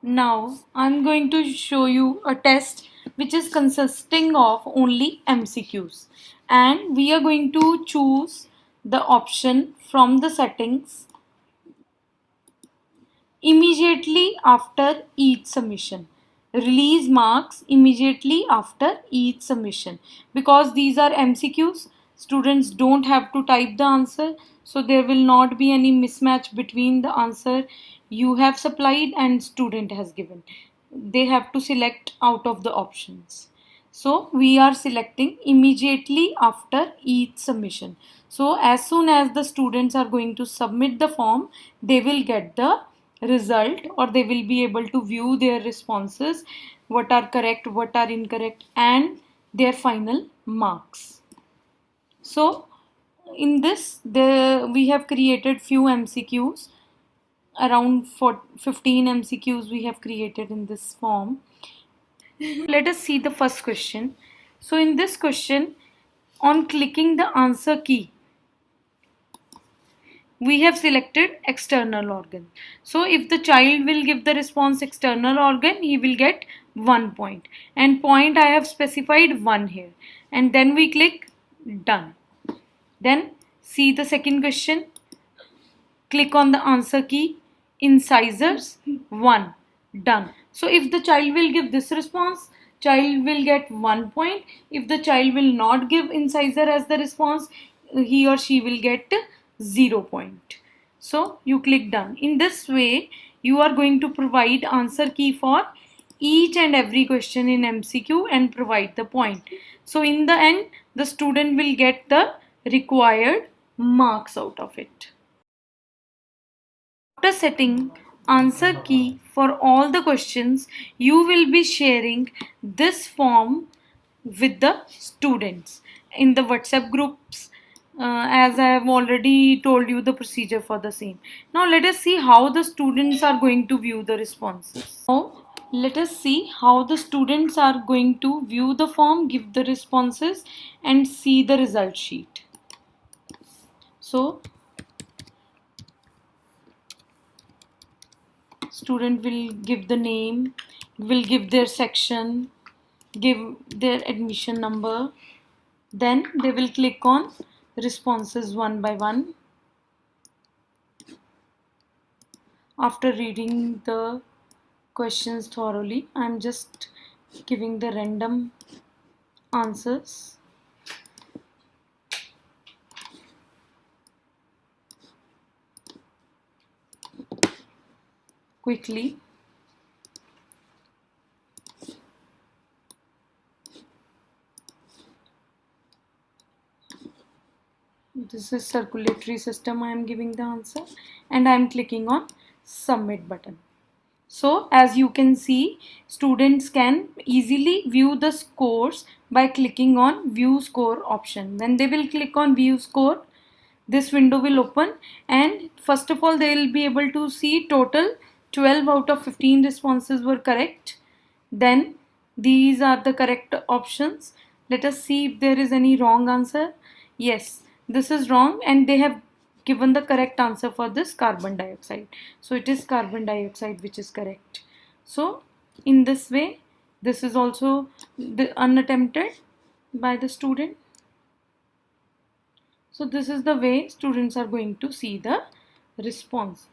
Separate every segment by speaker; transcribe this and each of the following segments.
Speaker 1: Now I'm going to show you a test which is consisting of only MCQs, and we are going to choose the option from the settings immediately after each submission. Release marks immediately after each submission. Because these are MCQs, students don't have to type the answer, so there will not be any mismatch between the answer you have supplied and student has given. They have to select out of the options. So we are selecting immediately after each submission. So as soon as the students are going to submit the form, they will get the result, or they will be able to view their responses, what are correct, what are incorrect, and their final marks. So in this, we have created few MCQs, around 15 MCQs we have created in this form. Let us see the first question. So in this question, on clicking the answer key, we have selected external organ. So if the child will give the response external organ, he will get 1 point. And point I have specified 1 here. And then we click done. Then see the second question. Click on the answer key. Incisors 1. Done. So if the child will give this response, child will get 1 point. If the child will not give incisor as the response, he or she will get 0 point. So you click done. In this way, you are going to provide answer key for each and every question in MCQ and provide the point. So in the end, the student will get the required marks out of it. After setting answer key for all the questions, you will be sharing this form with the students in the WhatsApp groups, as I have already told you the procedure for the same. Now let us see how the students are going to view the responses. Now let us see how the students are going to view the form, give the responses, and see the result sheet. So student will give the name, will give their section, give their admission number. Then they will click on responses one by one. After reading the questions thoroughly, I am just giving the random answers. Quickly. This is circulatory system. I am giving the answer and I am clicking on submit button. So as you can see, students can easily view the scores by clicking on view score option. When they will click on view score, this window will open, and first of all they will be able to see total 12 out of 15 responses were correct. Then these are the correct options. Let us see if there is any wrong answer. Yes, this is wrong, and they have given the correct answer for this carbon dioxide. So it is carbon dioxide which is correct. So in this way, this is also unattempted by the student. So this is the way students are going to see the responses.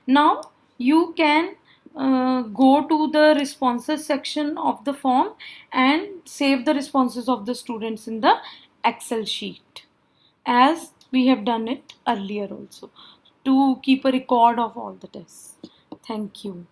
Speaker 1: Now you can go to the responses section of the form and save the responses of the students in the Excel sheet, as we have done it earlier also, to keep a record of all the tests. Thank you.